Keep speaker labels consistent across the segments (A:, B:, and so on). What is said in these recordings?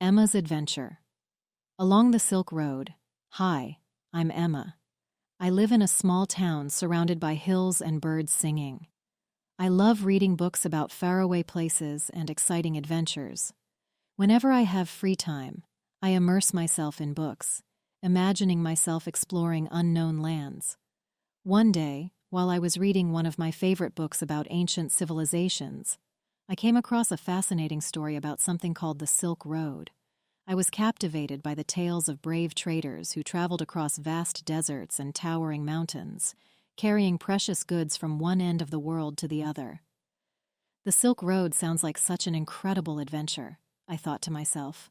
A: Emma's Adventure. Along the Silk Road. Hi, I'm Emma. I live in a small town surrounded by hills and birds singing. I love reading books about faraway places and exciting adventures. Whenever I have free time, I immerse myself in books, imagining myself exploring unknown lands. One day, while I was reading one of my favorite books about ancient civilizations, I came across a fascinating story about something called the Silk Road. I was captivated by the tales of brave traders who traveled across vast deserts and towering mountains, carrying precious goods from one end of the world to the other. The Silk Road sounds like such an incredible adventure, I thought to myself.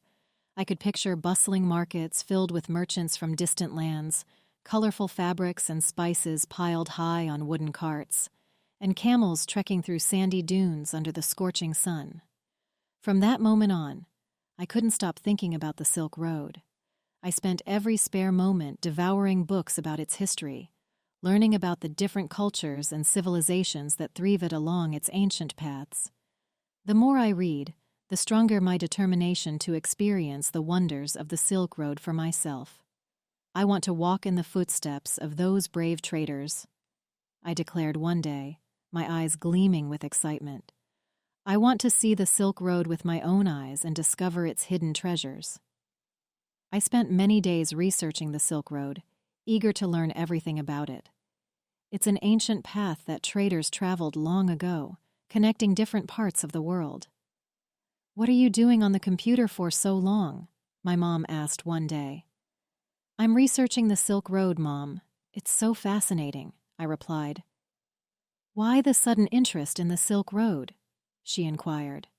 A: I could picture bustling markets filled with merchants from distant lands, colorful fabrics and spices piled high on wooden carts, and camels trekking through sandy dunes under the scorching sun. From that moment on, I couldn't stop thinking about the Silk Road. I spent every spare moment devouring books about its history, learning about the different cultures and civilizations that thrive along its ancient paths. The more I read, the stronger my determination to experience the wonders of the Silk Road for myself. I want to walk in the footsteps of those brave traders, I declared one day, my eyes gleaming with excitement. I want to see the Silk Road with my own eyes and discover its hidden treasures. I spent many days researching the Silk Road, eager to learn everything about it. It's an ancient path that traders traveled long ago, connecting different parts of the world. "What are you doing on the computer for so long?" my mom asked one day. "I'm researching the Silk Road, Mom. It's so fascinating," I replied. "Why the sudden interest in the Silk Road?" she inquired.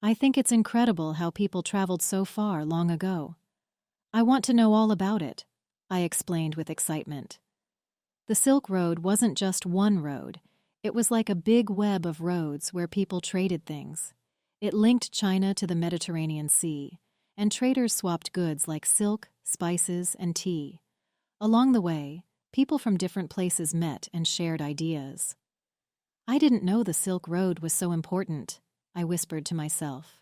A: "I think it's incredible how people traveled so far long ago. I want to know all about it," I explained with excitement. The Silk Road wasn't just one road. It was like a big web of roads where people traded things. It linked China to the Mediterranean Sea, and traders swapped goods like silk, spices, and tea. Along the way, people from different places met and shared ideas. "I didn't know the Silk Road was so important," I whispered to myself.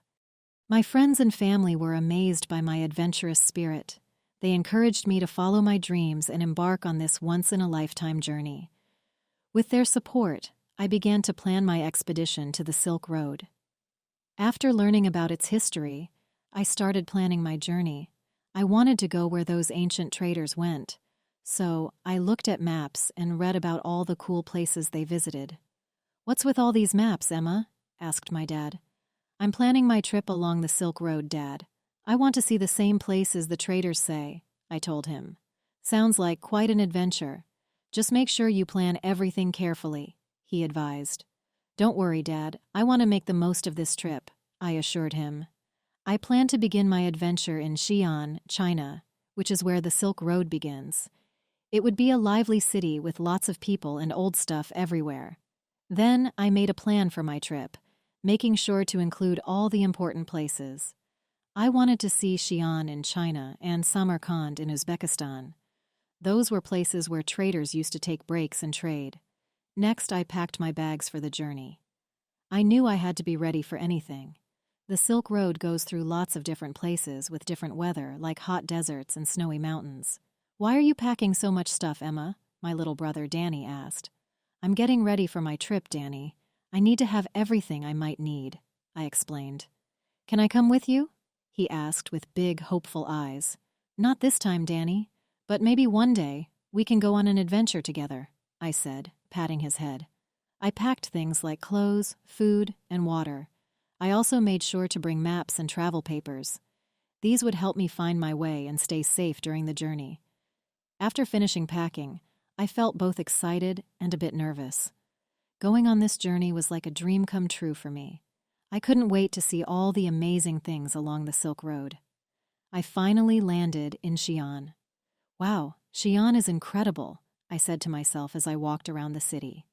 A: My friends and family were amazed by my adventurous spirit. They encouraged me to follow my dreams and embark on this once-in-a-lifetime journey. With their support, I began to plan my expedition to the Silk Road. After learning about its history, I started planning my journey. I wanted to go where those ancient traders went, so I looked at maps and read about all the cool places they visited. "What's with all these maps, Emma?" asked my dad. "I'm planning my trip along the Silk Road, Dad. I want to see the same places the traders say," I told him. "Sounds like quite an adventure. Just make sure you plan everything carefully," he advised. "Don't worry, Dad. I want to make the most of this trip," I assured him. I plan to begin my adventure in Xi'an, China, which is where the Silk Road begins. It would be a lively city with lots of people and old stuff everywhere. Then I made a plan for my trip, making sure to include all the important places. I wanted to see Xi'an in China and Samarkand in Uzbekistan. Those were places where traders used to take breaks and trade. Next, I packed my bags for the journey. I knew I had to be ready for anything. The Silk Road goes through lots of different places with different weather, like hot deserts and snowy mountains. "Why are you packing so much stuff, Emma?" my little brother Danny asked. "I'm getting ready for my trip, Danny. I need to have everything I might need," I explained. "Can I come with you?" he asked with big, hopeful eyes. "Not this time, Danny, but maybe one day we can go on an adventure together," I said, patting his head. I packed things like clothes, food, and water. I also made sure to bring maps and travel papers. These would help me find my way and stay safe during the journey. After finishing packing, I felt both excited and a bit nervous. Going on this journey was like a dream come true for me. I couldn't wait to see all the amazing things along the Silk Road. I finally landed in Xi'an. "Wow, Xi'an is incredible," I said to myself as I walked around the city.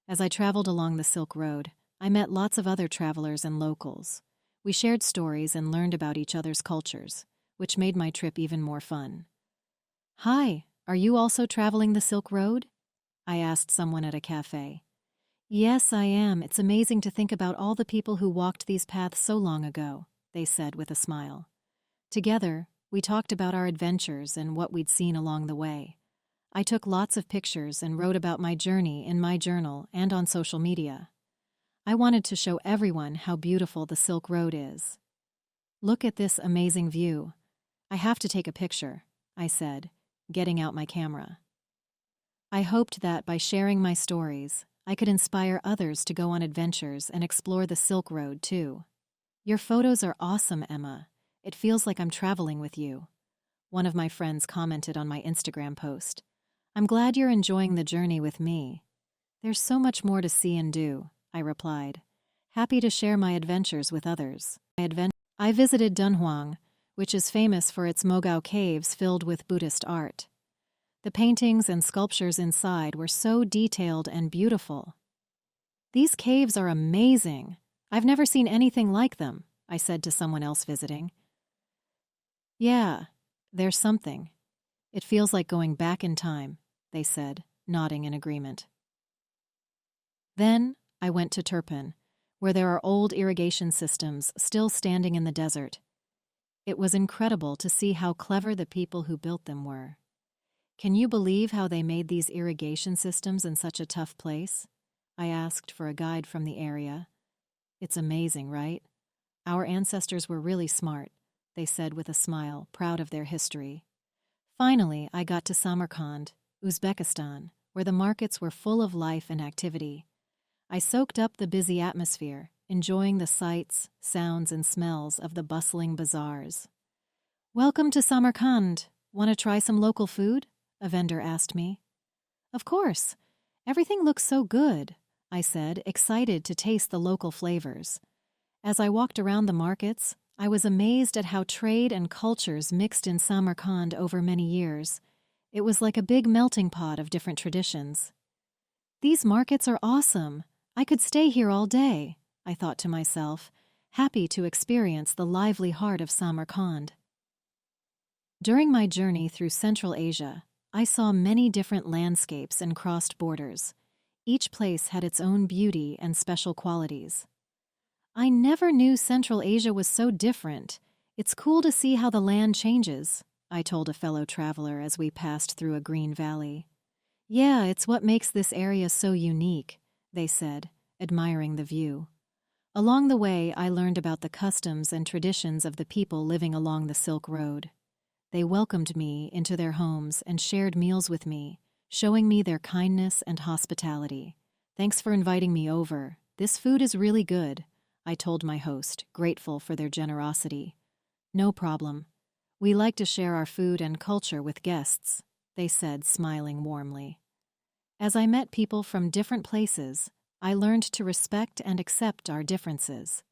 A: As I traveled along the Silk Road, I met lots of other travelers and locals. We shared stories and learned about each other's cultures, which made my trip even more fun. "Hi, are you also traveling the Silk Road?" I asked someone at a cafe. "Yes, I am. It's amazing to think about all the people who walked these paths so long ago," they said with a smile. Together, we talked about our adventures and what we'd seen along the way. I took lots of pictures and wrote about my journey in my journal and on social media. I wanted to show everyone how beautiful the Silk Road is. "Look at this amazing view. I have to take a picture," I said, getting out my camera. I hoped that by sharing my stories, I could inspire others to go on adventures and explore the Silk Road too. "Your photos are awesome, Emma. It feels like I'm traveling with you," one of my friends commented on my Instagram post. "I'm glad you're enjoying the journey with me." "There's so much more to see and do," I replied, happy to share my adventures with others. I visited Dunhuang, which is famous for its Mogao caves filled with Buddhist art. The paintings and sculptures inside were so detailed and beautiful. "These caves are amazing. I've never seen anything like them," I said to someone else visiting. "Yeah, there's something. It feels like going back in time," they said, nodding in agreement. Then I went to Turpin, where there are old irrigation systems still standing in the desert. It was incredible to see how clever the people who built them were. "Can you believe how they made these irrigation systems in such a tough place?" I asked for a guide from the area. "It's amazing, right? Our ancestors were really smart," they said with a smile, proud of their history. Finally, I got to Samarkand, Uzbekistan, where the markets were full of life and activity. I soaked up the busy atmosphere, enjoying the sights, sounds, and smells of the bustling bazaars. "Welcome to Samarkand. Want to try some local food?" a vendor asked me. "Of course. Everything looks so good," I said, excited to taste the local flavors. As I walked around the markets, I was amazed at how trade and cultures mixed in Samarkand over many years. It was like a big melting pot of different traditions. "These markets are awesome. I could stay here all day," I thought to myself, happy to experience the lively heart of Samarkand. During my journey through Central Asia, I saw many different landscapes and crossed borders. Each place had its own beauty and special qualities. "I never knew Central Asia was so different. It's cool to see how the land changes," I told a fellow traveler as we passed through a green valley. "Yeah, it's what makes this area so unique," they said, admiring the view. Along the way, I learned about the customs and traditions of the people living along the Silk Road. They welcomed me into their homes and shared meals with me, showing me their kindness and hospitality. "Thanks for inviting me over. This food is really good," I told my host, grateful for their generosity. "No problem. We like to share our food and culture with guests," they said, smiling warmly. As I met people from different places, I learned to respect and accept our differences.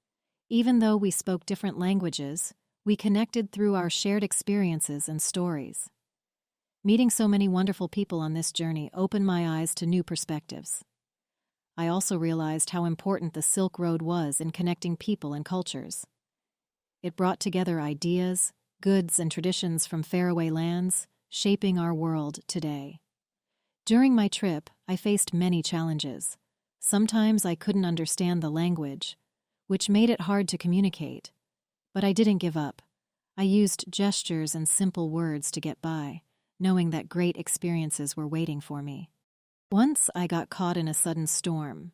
A: Even though we spoke different languages, we connected through our shared experiences and stories. Meeting so many wonderful people on this journey opened my eyes to new perspectives. I also realized how important the Silk Road was in connecting people and cultures. It brought together ideas, goods, and traditions from faraway lands, shaping our world today. During my trip, I faced many challenges. Sometimes I couldn't understand the language, which made it hard to communicate. But I didn't give up. I used gestures and simple words to get by, knowing that great experiences were waiting for me. Once I got caught in a sudden storm.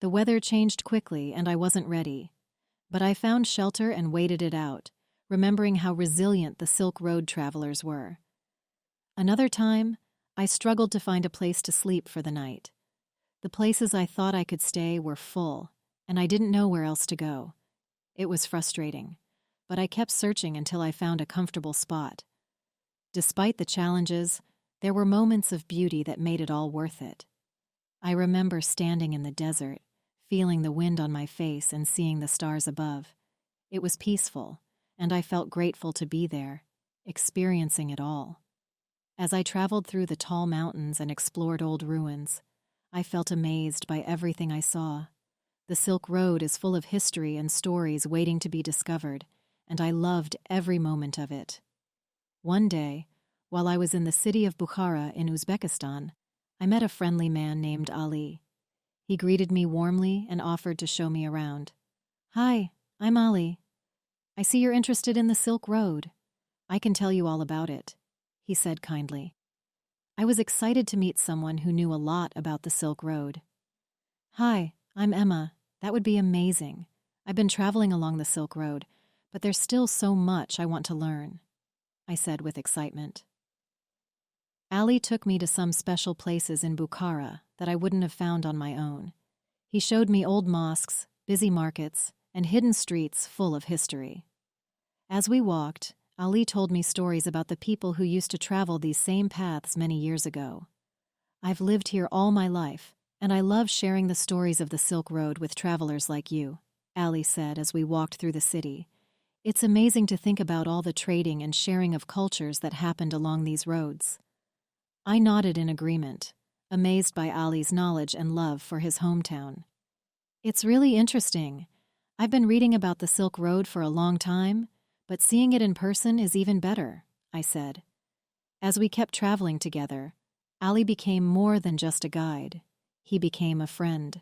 A: The weather changed quickly and I wasn't ready. But I found shelter and waited it out, remembering how resilient the Silk Road travelers were. Another time, I struggled to find a place to sleep for the night. The places I thought I could stay were full, and I didn't know where else to go. It was frustrating, but I kept searching until I found a comfortable spot. Despite the challenges, there were moments of beauty that made it all worth it. I remember standing in the desert, feeling the wind on my face and seeing the stars above. It was peaceful, and I felt grateful to be there, experiencing it all. As I traveled through the tall mountains and explored old ruins, I felt amazed by everything I saw. The Silk Road is full of history and stories waiting to be discovered, and I loved every moment of it. One day, while I was in the city of Bukhara in Uzbekistan, I met a friendly man named Ali. He greeted me warmly and offered to show me around. "Hi, I'm Ali." I see you're interested in the Silk Road. I can tell you all about it, he said kindly. I was excited to meet someone who knew a lot about the Silk Road. Hi, I'm Emma. That would be amazing. I've been traveling along the Silk Road, but there's still so much I want to learn, I said with excitement. Ali took me to some special places in Bukhara that I wouldn't have found on my own. He showed me old mosques, busy markets, and hidden streets full of history. As we walked, Ali told me stories about the people who used to travel these same paths many years ago. I've lived here all my life, and I love sharing the stories of the Silk Road with travelers like you, Ali said as we walked through the city. It's amazing to think about all the trading and sharing of cultures that happened along these roads. I nodded in agreement, amazed by Ali's knowledge and love for his hometown. It's really interesting. I've been reading about the Silk Road for a long time, but seeing it in person is even better, I said. As we kept traveling together, Ali became more than just a guide. He became a friend.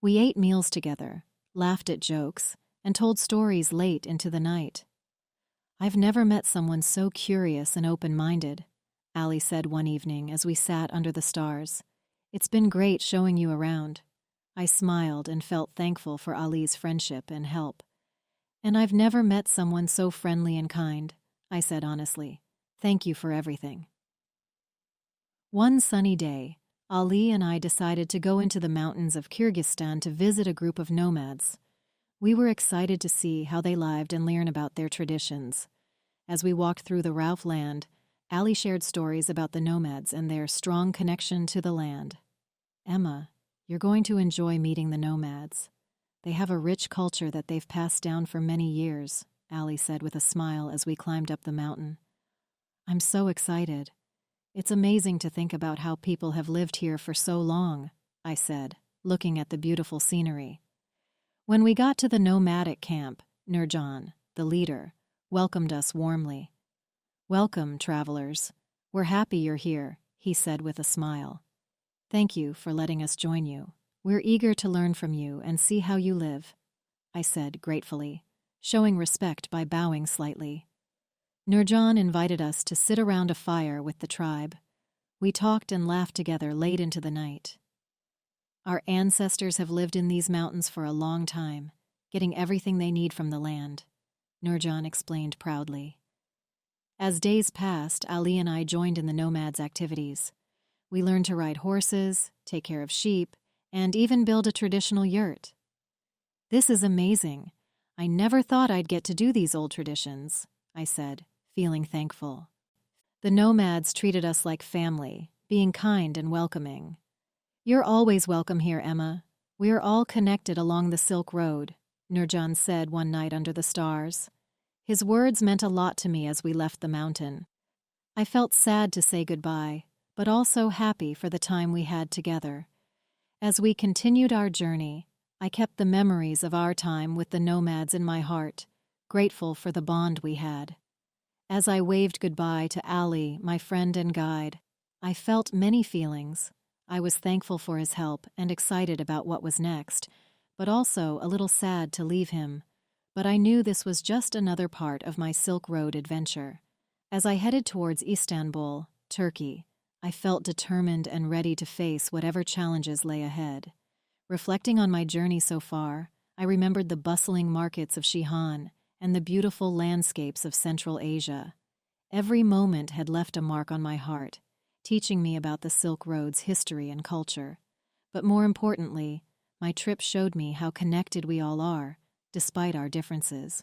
A: We ate meals together, laughed at jokes, and told stories late into the night. I've never met someone so curious and open-minded, Ali said one evening as we sat under the stars. It's been great showing you around. I smiled and felt thankful for Ali's friendship and help. And I've never met someone so friendly and kind, I said honestly. Thank you for everything. One sunny day, Ali and I decided to go into the mountains of Kyrgyzstan to visit a group of nomads. We were excited to see how they lived and learn about their traditions. As we walked through the Rauf land, Ali shared stories about the nomads and their strong connection to the land. Emma, you're going to enjoy meeting the nomads. They have a rich culture that they've passed down for many years, Ali said with a smile as we climbed up the mountain. I'm so excited. It's amazing to think about how people have lived here for so long, I said, looking at the beautiful scenery. When we got to the nomadic camp, Nurjan, the leader, welcomed us warmly. Welcome, travelers. We're happy you're here, he said with a smile. Thank you for letting us join you. We're eager to learn from you and see how you live, I said gratefully, showing respect by bowing slightly. Nurjan invited us to sit around a fire with the tribe. We talked and laughed together late into the night. Our ancestors have lived in these mountains for a long time, getting everything they need from the land, Nurjan explained proudly. As days passed, Ali and I joined in the nomads' activities. We learned to ride horses, take care of sheep, and even build a traditional yurt. This is amazing. I never thought I'd get to do these old traditions, I said, feeling thankful. The nomads treated us like family, being kind and welcoming. You're always welcome here, Emma. We're all connected along the Silk Road, Nurjan said one night under the stars. His words meant a lot to me as we left the mountain. I felt sad to say goodbye, but also happy for the time we had together. As we continued our journey, I kept the memories of our time with the nomads in my heart, grateful for the bond we had. As I waved goodbye to Ali, my friend and guide, I felt many feelings. I was thankful for his help and excited about what was next, but also a little sad to leave him. But I knew this was just another part of my Silk Road adventure. As I headed towards Istanbul, Turkey, I felt determined and ready to face whatever challenges lay ahead. Reflecting on my journey so far, I remembered the bustling markets of Shihan and the beautiful landscapes of Central Asia. Every moment had left a mark on my heart, teaching me about the Silk Road's history and culture. But more importantly, my trip showed me how connected we all are, despite our differences.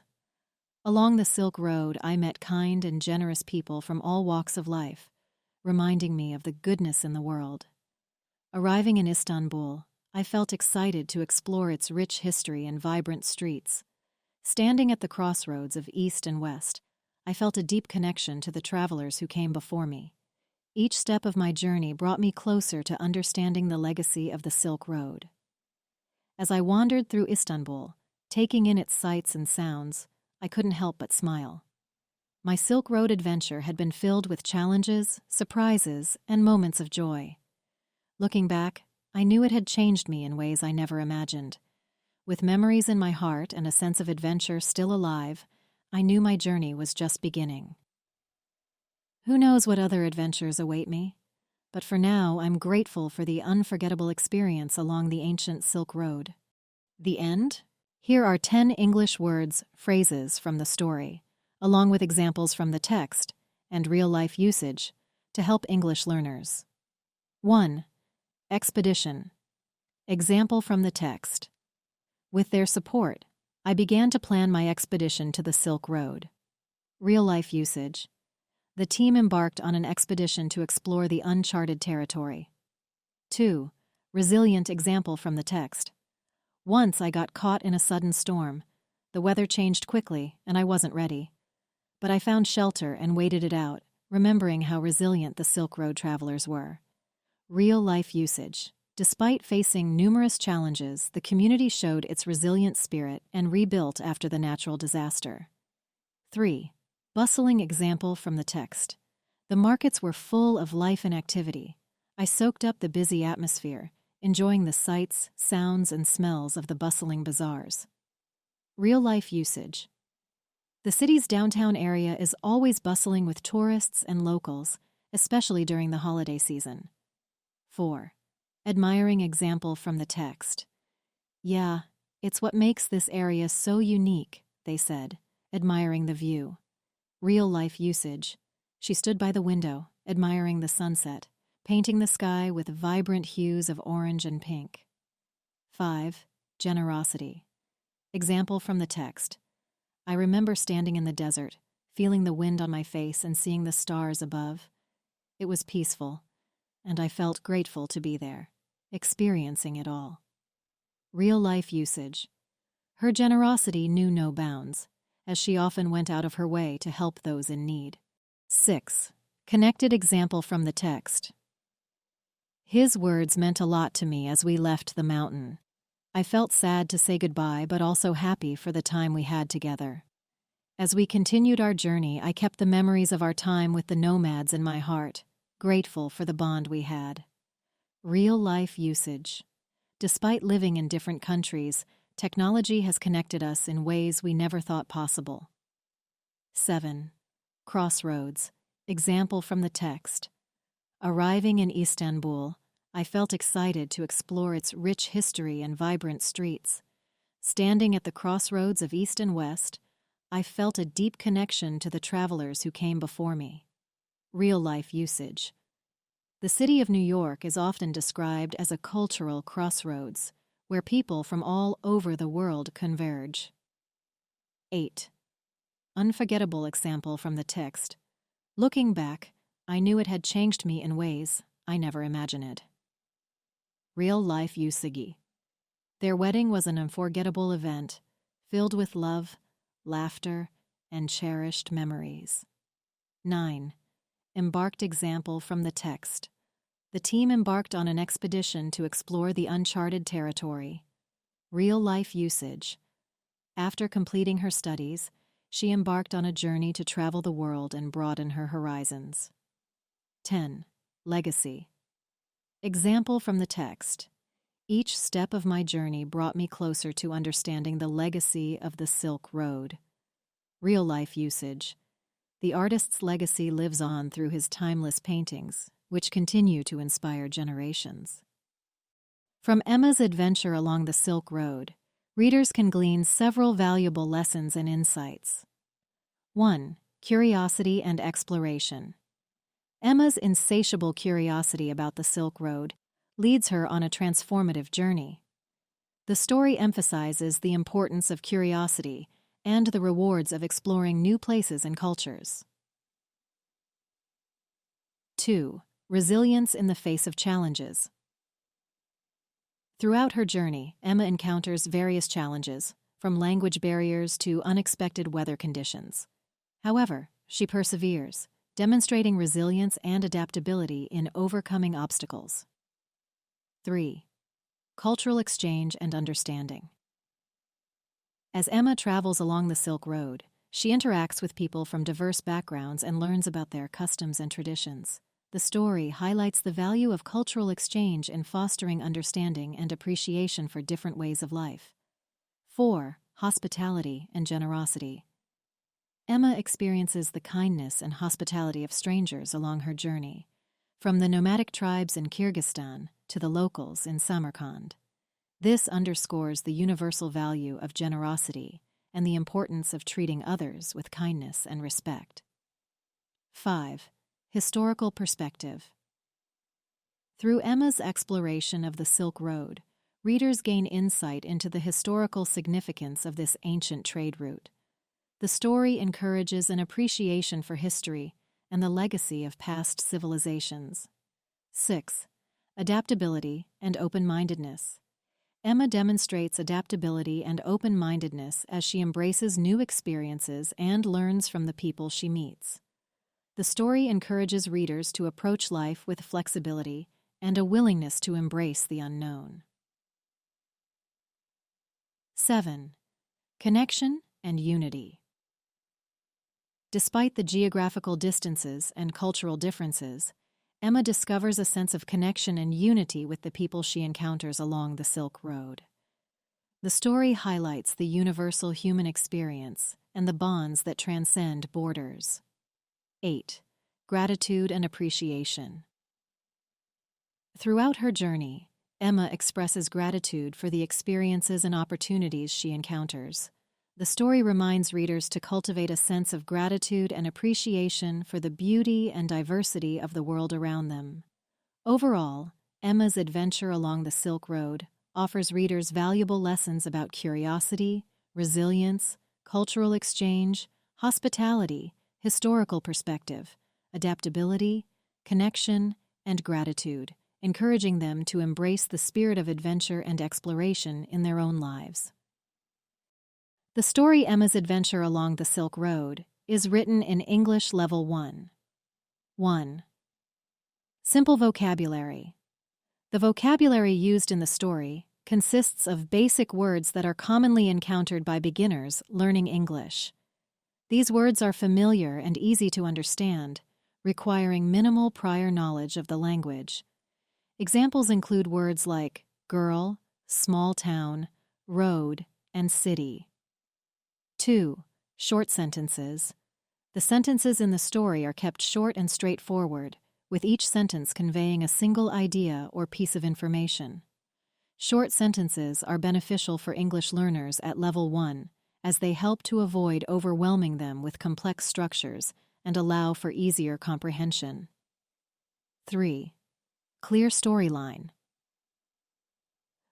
A: Along the Silk Road, I met kind and generous people from all walks of life, reminding me of the goodness in the world. Arriving in Istanbul, I felt excited to explore its rich history and vibrant streets. Standing at the crossroads of East and West, I felt a deep connection to the travelers who came before me. Each step of my journey brought me closer to understanding the legacy of the Silk Road. As I wandered through Istanbul, taking in its sights and sounds, I couldn't help but smile. My Silk Road adventure had been filled with challenges, surprises, and moments of joy. Looking back, I knew it had changed me in ways I never imagined. With memories in my heart and a sense of adventure still alive, I knew my journey was just beginning. Who knows what other adventures await me? But for now, I'm grateful for the unforgettable experience along the ancient Silk Road. The end? Here are 10 English words, phrases from the story, along with examples from the text and real-life usage to help English learners. 1. Expedition. Example from the text. With their support, I began to plan my expedition to the Silk Road. Real-life usage. The team embarked on an expedition to explore the uncharted territory. 2. Resilient example from the text. Once I got caught in a sudden storm. The weather changed quickly, and I wasn't ready. But I found shelter and waited it out, remembering how resilient the Silk Road travelers were. Real-life usage. Despite facing numerous challenges, the community showed its resilient spirit and rebuilt after the natural disaster. 3. Bustling example from the text. The markets were full of life and activity. I soaked up the busy atmosphere, enjoying the sights, sounds, and smells of the bustling bazaars. Real-life usage. The city's downtown area is always bustling with tourists and locals, especially during the holiday season. 4. Admiring example from the text. Yeah, it's what makes this area so unique, they said, admiring the view. Real-life usage. She stood by the window, admiring the sunset, painting the sky with vibrant hues of orange and pink. 5. Generosity. Example from the text. I remember standing in the desert, feeling the wind on my face and seeing the stars above. It was peaceful, and I felt grateful to be there, experiencing it all. Real-life usage. Her generosity knew no bounds, as she often went out of her way to help those in need. 6. Connected example from the text. His words meant a lot to me as we left the mountain. I felt sad to say goodbye, but also happy for the time we had together. As we continued our journey, I kept the memories of our time with the nomads in my heart, grateful for the bond we had. Real-life usage. Despite living in different countries, technology has connected us in ways we never thought possible. 7. Crossroads. Example from the text. Arriving in Istanbul, I felt excited to explore its rich history and vibrant streets. Standing at the crossroads of East and West, I felt a deep connection to the travelers who came before me. Real-life usage. The city of New York is often described as a cultural crossroads, where people from all over the world converge. 8. Unforgettable example from the text. Looking back, I knew it had changed me in ways I never imagined. Real-life usage. Their wedding was an unforgettable event, filled with love, laughter, and cherished memories. 9. Embarked example from the text. The team embarked on an expedition to explore the uncharted territory. Real-life usage. After completing her studies, she embarked on a journey to travel the world and broaden her horizons. 10. Legacy. Example from the text. Each step of my journey brought me closer to understanding the legacy of the Silk Road. Real-life usage. The artist's legacy lives on through his timeless paintings, which continue to inspire generations. From Emma's adventure along the Silk Road, readers can glean several valuable lessons and insights. 1. Curiosity and exploration. Emma's insatiable curiosity about the Silk Road leads her on a transformative journey. The story emphasizes the importance of curiosity and the rewards of exploring new places and cultures. 2. Resilience in the face of challenges. Throughout her journey, Emma encounters various challenges, from language barriers to unexpected weather conditions. However, she perseveres, demonstrating resilience and adaptability in overcoming obstacles. 3. Cultural exchange and understanding. As Emma travels along the Silk Road, she interacts with people from diverse backgrounds and learns about their customs and traditions. The story highlights the value of cultural exchange in fostering understanding and appreciation for different ways of life. 4. Hospitality and generosity. Emma experiences the kindness and hospitality of strangers along her journey, from the nomadic tribes in Kyrgyzstan to the locals in Samarkand. This underscores the universal value of generosity and the importance of treating others with kindness and respect. 5. Historical perspective. Through Emma's exploration of the Silk Road, readers gain insight into the historical significance of this ancient trade route. The story encourages an appreciation for history and the legacy of past civilizations. 6. Adaptability and open-mindedness. Emma demonstrates adaptability and open-mindedness as she embraces new experiences and learns from the people she meets. The story encourages readers to approach life with flexibility and a willingness to embrace the unknown. 7. Connection and unity. Despite the geographical distances and cultural differences, Emma discovers a sense of connection and unity with the people she encounters along the Silk Road. The story highlights the universal human experience and the bonds that transcend borders. 8. Gratitude and appreciation. Throughout her journey, Emma expresses gratitude for the experiences and opportunities she encounters. The story reminds readers to cultivate a sense of gratitude and appreciation for the beauty and diversity of the world around them. Overall, Emma's adventure along the Silk Road offers readers valuable lessons about curiosity, resilience, cultural exchange, hospitality, historical perspective, adaptability, connection, and gratitude, encouraging them to embrace the spirit of adventure and exploration in their own lives. The story Emma's Adventure Along the Silk Road is written in English Level 1. 1. Simple vocabulary. The vocabulary used in the story consists of basic words that are commonly encountered by beginners learning English. These words are familiar and easy to understand, requiring minimal prior knowledge of the language. Examples include words like girl, small town, road, and city. 2. Short sentences. The sentences in the story are kept short and straightforward, with each sentence conveying a single idea or piece of information. Short sentences are beneficial for English learners at Level 1, as they help to avoid overwhelming them with complex structures and allow for easier comprehension. 3. Clear storyline.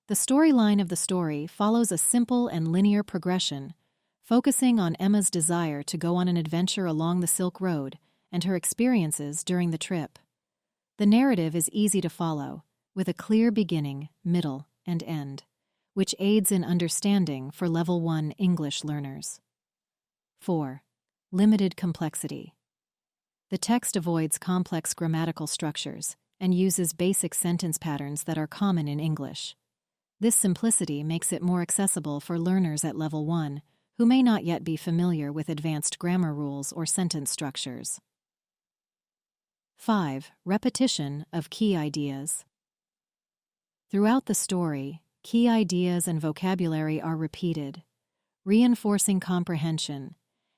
A: The storyline of the story follows a simple and linear progression, focusing on Emma's desire to go on an adventure along the Silk Road and her experiences during the trip. The narrative is easy to follow, with a clear beginning, middle, and end, which aids in understanding for Level 1 English learners. 4. Limited complexity. The text avoids complex grammatical structures and uses basic sentence patterns that are common in English. This simplicity makes it more accessible for learners at Level 1 who may not yet be familiar with advanced grammar rules or sentence structures. 5. Repetition of key ideas. Throughout the story, key ideas and vocabulary are repeated, reinforcing comprehension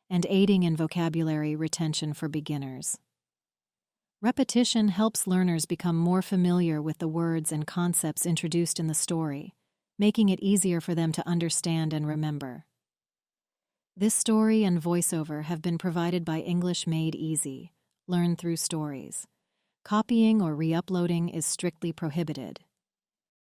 A: and aiding in vocabulary retention for beginners. Repetition helps learners become more familiar with the words and concepts introduced in the story, making it easier for them to understand and remember. This story and voiceover have been provided by English Made Easy, Learn Through Stories. Copying or re-uploading is strictly prohibited.